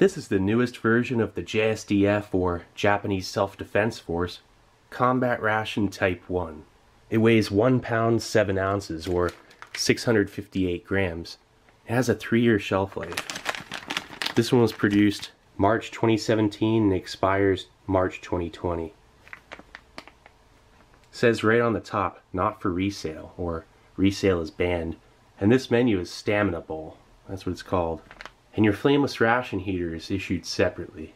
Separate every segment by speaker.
Speaker 1: This is the newest version of the JSDF, or Japanese Self-Defense Force, Combat Ration Type 1. It weighs 1 pound 7 ounces, or 658 grams. It has a 3-year shelf life. This one was produced March 2017 and expires March 2020. It says right on the top, not for resale, or resale is banned. And this menu is Stamina Bowl. That's what it's called. And your flameless ration heater is issued separately.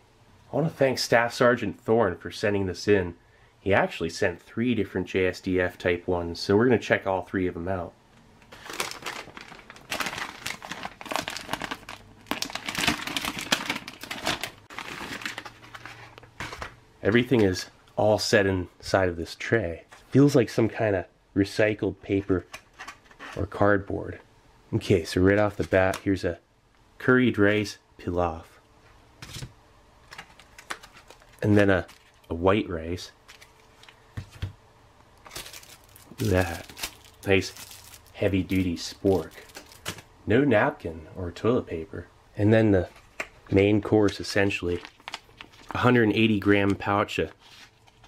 Speaker 1: I want to thank Staff Sergeant Thorne for sending this in. He actually sent 3 different JSDF Type 1s, so we're going to check all 3 of them out. Everything is all set inside of this tray. Feels like some kind of recycled paper or cardboard. Okay, so right off the bat, here's a curried rice pilaf. And then a white rice. Look at that. Nice heavy duty spork. No napkin or toilet paper. And then the main course, essentially. 180 gram pouch of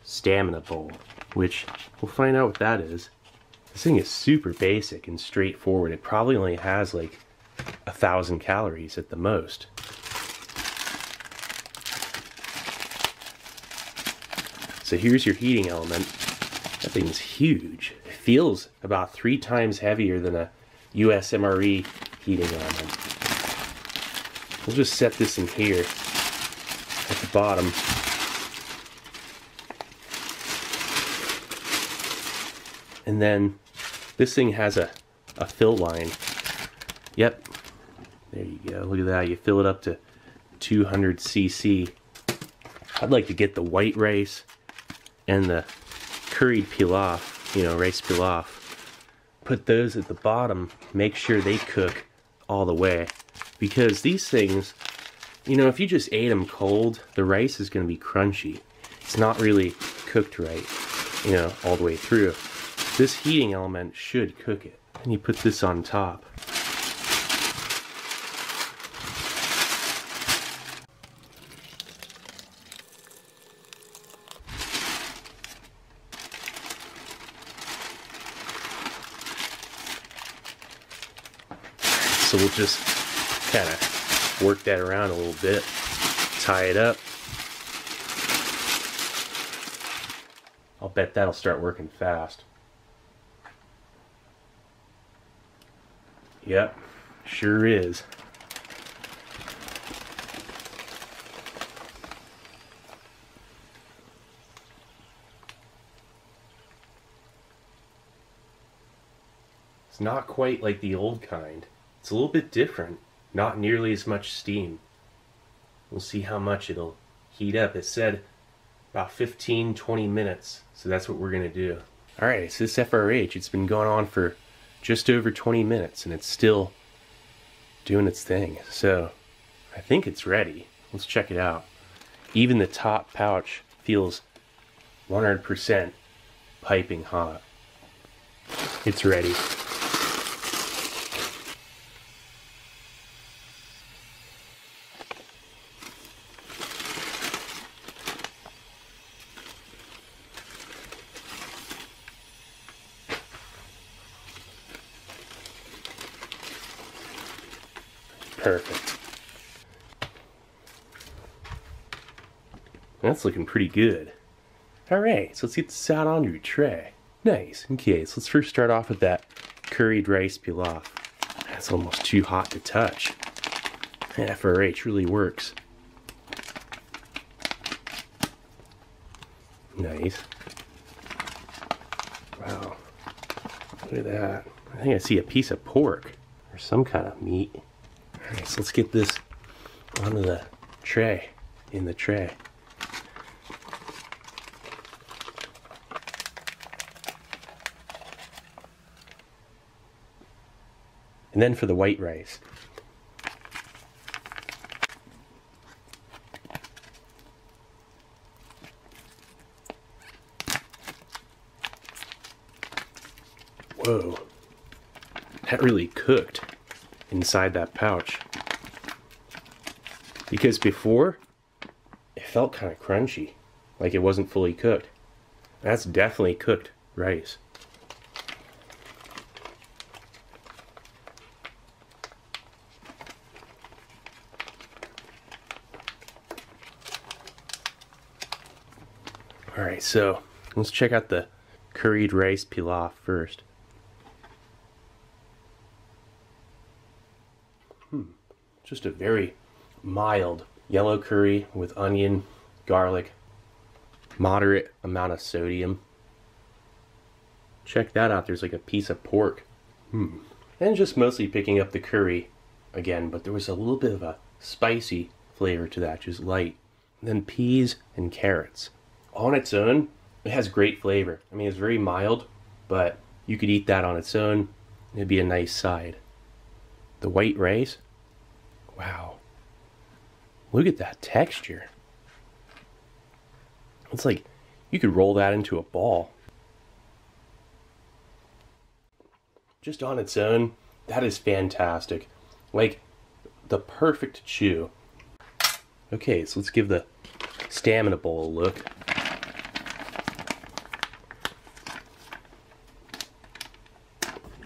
Speaker 1: Stamina Bowl, which we'll find out what that is. This thing is super basic and straightforward. It probably only has like 1,000 calories at the most. So here's your heating element. That thing's huge. It feels about 3 times heavier than a US MRE heating element. We'll just set this in here at the bottom. And then this thing has a fill line. Yep, there you go. Look at that. You fill it up to 200 cc. I'd like to get the white rice and the curried pilaf, you know, rice pilaf. Put those at the bottom. Make sure they cook all the way. Because these things, you know, if you just ate them cold, the rice is going to be crunchy. It's not really cooked right, you know, all the way through. This heating element should cook it. And you put this on top. So we'll just kind of work that around a little bit, tie it up. I'll bet that'll start working fast. Yep, sure is. It's not quite like the old kind. It's a little bit different. Not nearly as much steam. We'll see how much it'll heat up. It said about 15-20 minutes. So that's what we're going to do. Alright, so this FRH, it's been going on for just over 20 minutes and it's still doing its thing. So I think it's ready. Let's check it out. Even the top pouch feels 100% piping hot. It's ready. Perfect. That's looking pretty good. Alright, so let's get this out onto your tray. Nice. Okay, so let's first start off with that curried rice pilaf. That's almost too hot to touch. FRH really works. Nice. Wow. Look at that. I think I see a piece of pork or some kind of meat. Alright, so let's get this onto the tray, in the tray. And then for the white rice. Whoa, that really cooked inside that pouch. Because before, it felt kind of crunchy, like it wasn't fully cooked. That's definitely cooked rice. Alright, so let's check out the curried rice pilaf first. Just a very mild yellow curry with onion, garlic, moderate amount of sodium. Check that out, there's like a piece of pork. And just mostly picking up the curry again, but there was a little bit of a spicy flavor to that, just light. And then peas and carrots. On its own, it has great flavor. I mean, it's very mild, but you could eat that on its own. It'd be a nice side. The white rice, wow. Look at that texture. It's like you could roll that into a ball. Just on its own, that is fantastic. Like the perfect chew. Okay, so let's give the stamina bowl a look.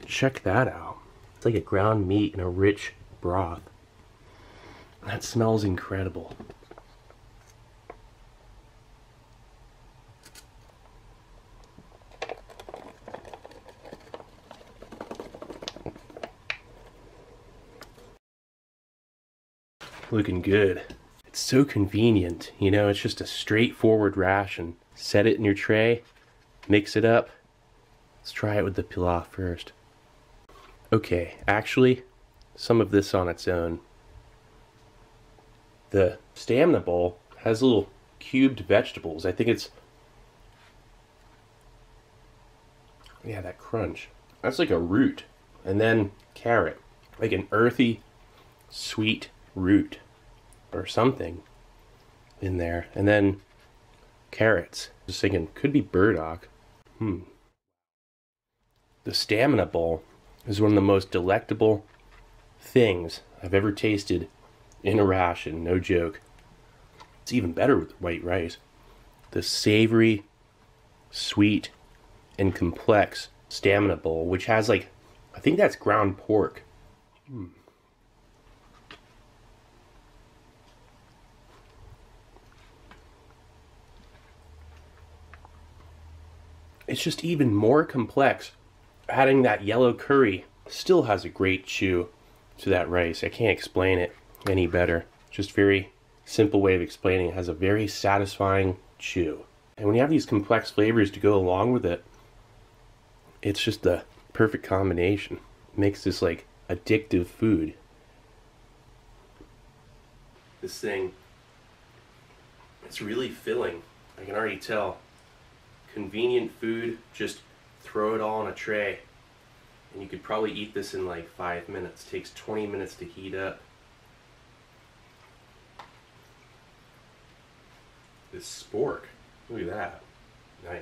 Speaker 1: Check that out. It's like a ground meat in a rich broth. That smells incredible. Looking good. It's so convenient, you know, it's just a straightforward ration. Set it in your tray, mix it up. Let's try it with the pilaf first. Okay, actually, some of this on its own. The stamina bowl has little cubed vegetables. I think it's, yeah, that crunch. That's like a root. And then carrot, like an earthy, sweet root or something in there. And then carrots. Just thinking, could be burdock. The stamina bowl is one of the most delectable things I've ever tasted in a ration, no joke. It's even better with white rice. The savory, sweet, and complex stamina bowl, which has like, I think that's ground pork. It's just even more complex. Adding that yellow curry still has a great chew to that rice. I can't explain it any better. Just very simple way of explaining it. It has a very satisfying chew. And when you have these complex flavors to go along with it, it's just the perfect combination. It makes this like addictive food. This thing, it's really filling. I can already tell. Convenient food, just throw it all on a tray. And you could probably eat this in like 5 minutes. It takes 20 minutes to heat up. This spork, look at that. Nice.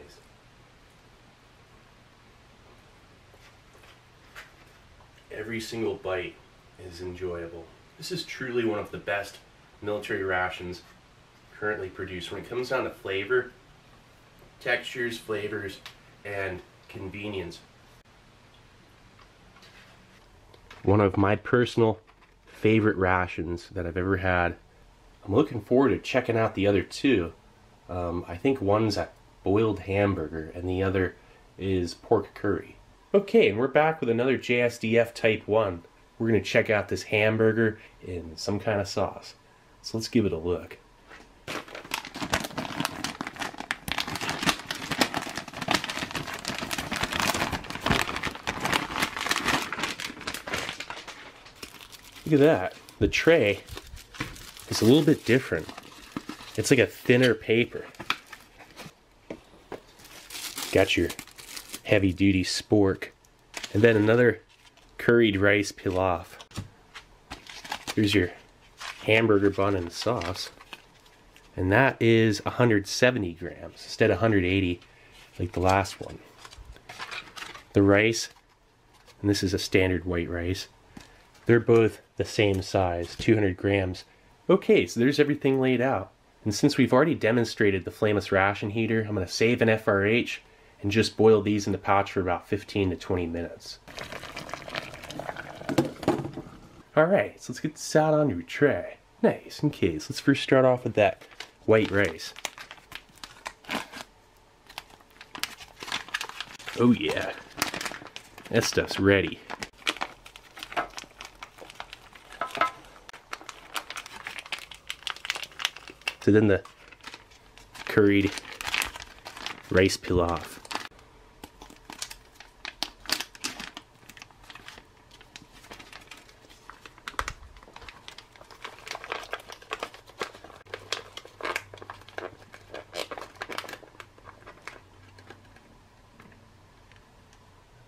Speaker 1: Every single bite is enjoyable. This is truly one of the best military rations currently produced. When it comes down to flavor, textures, flavors, and convenience. One of my personal favorite rations that I've ever had. I'm looking forward to checking out the other two. I think one's a boiled hamburger and the other is pork curry. Okay, and we're back with another JSDF Type 1. We're going to check out this hamburger in some kind of sauce. So let's give it a look. Look at that. The tray is a little bit different. It's like a thinner paper. Got your heavy duty spork. And then another curried rice pilaf. Here's your hamburger bun and sauce. And that is 170 grams instead of 180 like the last one. The rice, and this is a standard white rice, they're both the same size, 200 grams. Okay, so there's everything laid out. And since we've already demonstrated the flameless ration heater, I'm going to save an FRH and just boil these in the pouch for about 15 to 20 minutes. Alright, so let's get this out onto a tray. Nice, okay, so let's first start off with that white rice. Oh yeah, that stuff's ready. So then the curried rice pilaf.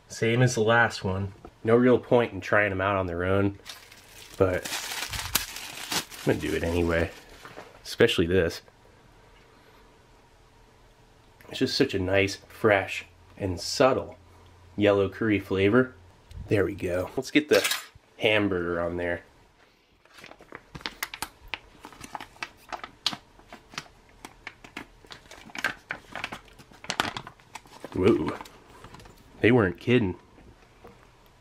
Speaker 1: Same as the last one. No real point in trying them out on their own, but I'm gonna do it anyway. Especially this. It's just such a nice, fresh, and subtle yellow curry flavor. There we go. Let's get the hamburger on there. Whoa. They weren't kidding.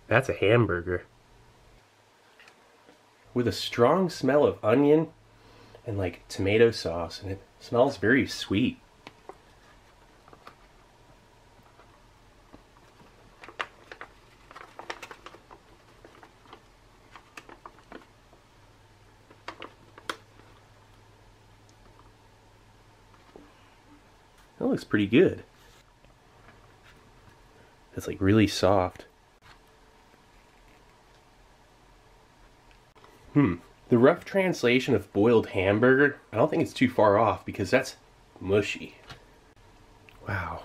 Speaker 1: That's a hamburger. With a strong smell of onion and like tomato sauce, and it smells very sweet. That looks pretty good. It's like really soft. The rough translation of boiled hamburger, I don't think it's too far off because that's mushy. Wow.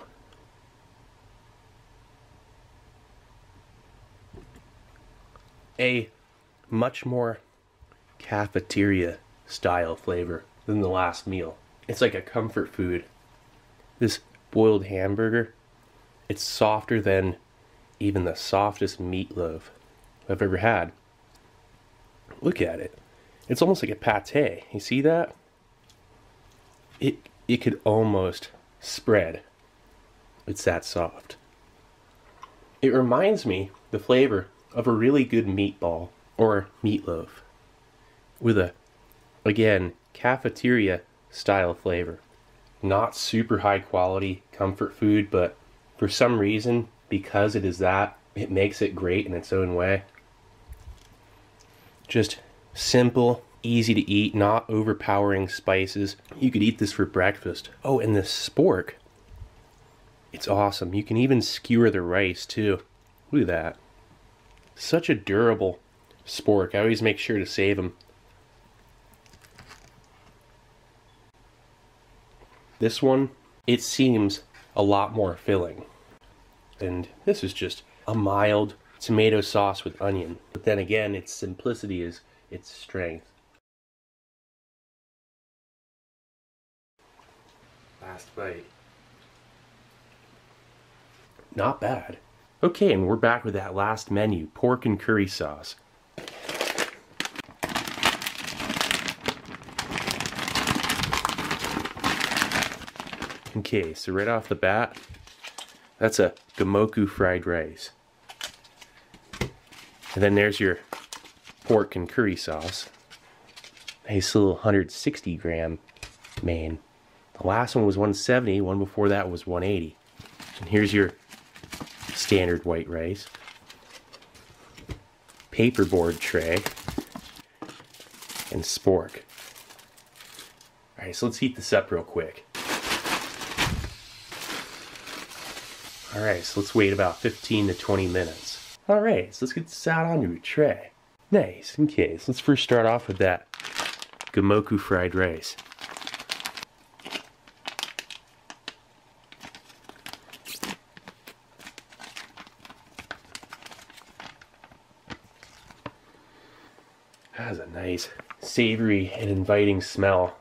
Speaker 1: A much more cafeteria style flavor than the last meal. It's like a comfort food. This boiled hamburger, it's softer than even the softest meatloaf I've ever had. Look at it. It's almost like a pate. You see that? It could almost spread. It's that soft. It reminds me, the flavor, of a really good meatball or meatloaf with a, again, cafeteria style flavor. Not super high quality comfort food, but for some reason, because it is that, it makes it great in its own way. Just simple, easy to eat, not overpowering spices. You could eat this for breakfast. Oh, and this spork, it's awesome. You can even skewer the rice too. Look at that. Such a durable spork. I always make sure to save them. This one, it seems a lot more filling. And this is just a mild tomato sauce with onion. But then again, its simplicity is its strength. Last bite. Not bad. Okay, and we're back with that last menu, pork and curry sauce. Okay, so right off the bat, that's a Moku fried rice. And then there's your pork and curry sauce. Nice little 160 gram main. The last one was 170, one before that was 180. And here's your standard white rice. Paperboard tray. And spork. Alright, so let's heat this up real quick. Alright, so let's wait about 15 to 20 minutes. Alright, so let's get this out onto a tray. Nice, okay, so let's first start off with that Moku fried rice. That has a nice savory and inviting smell.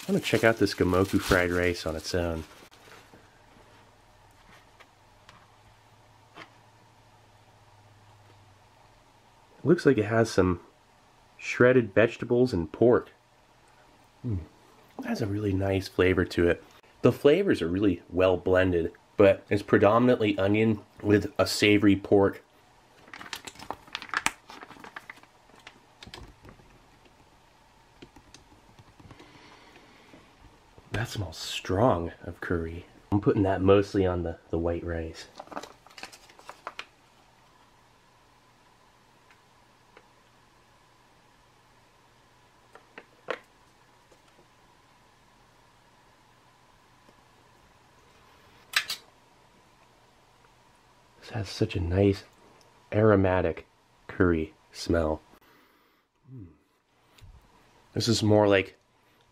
Speaker 1: I'm gonna check out this Moku fried rice on its own. Looks like it has some shredded vegetables and pork. It has a really nice flavor to it. The flavors are really well blended, but it's predominantly onion with a savory pork. That smells strong of curry. I'm putting that mostly on the white rice. This has such a nice aromatic curry smell. This is more like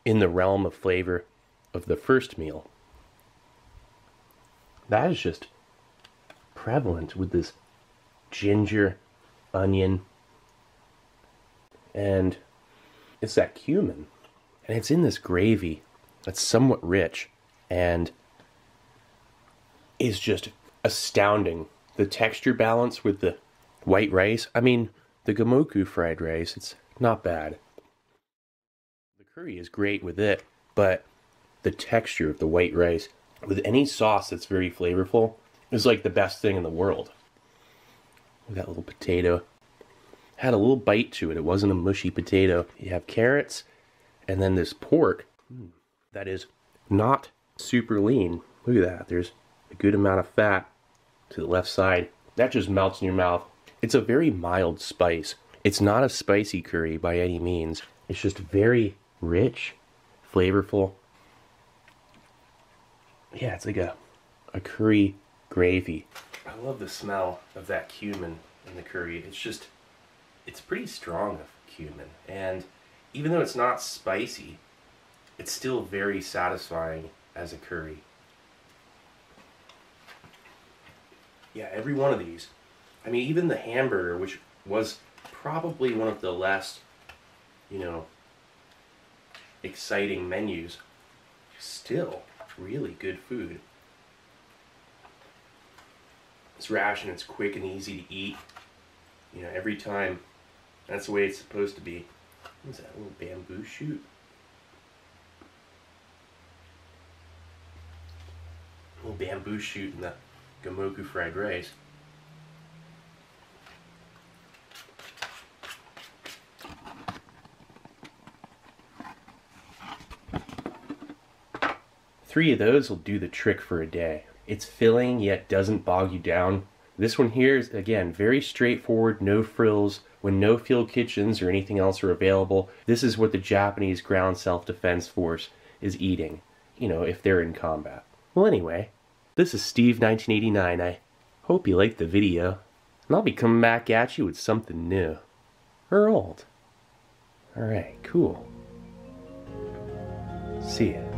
Speaker 1: in the realm of flavor of the first meal. That is just prevalent with this ginger, onion, and it's that cumin. And it's in this gravy that's somewhat rich and is just astounding. The texture balance with the white rice, I mean, the Moku fried rice, it's not bad. The curry is great with it, but the texture of the white rice with any sauce that's very flavorful is like the best thing in the world. That little potato had a little bite to it. It wasn't a mushy potato. You have carrots and then this pork that is not super lean. Look at that. There's a good amount of fat to the left side. That just melts in your mouth. It's a very mild spice. It's not a spicy curry by any means. It's just very rich, flavorful. Yeah, it's like a curry gravy. I love the smell of that cumin in the curry. It's pretty strong of cumin. And even though it's not spicy, it's still very satisfying as a curry. Yeah, every one of these. I mean, even the hamburger, which was probably one of the less, exciting menus, still really good food. This ration, it's quick and easy to eat. Every time. That's the way it's supposed to be. What is that, a little bamboo shoot? A little bamboo shoot in the Moku fried rice. Three of those will do the trick for a day. It's filling yet doesn't bog you down. This one here is, again, very straightforward, no frills. When no field kitchens or anything else are available, this is what the Japanese ground self-defense force is eating, if they're in combat. Well, anyway, this is Steve 1989. I hope you liked the video, and I'll be coming back at you with something new. Or old. Alright, cool. See ya.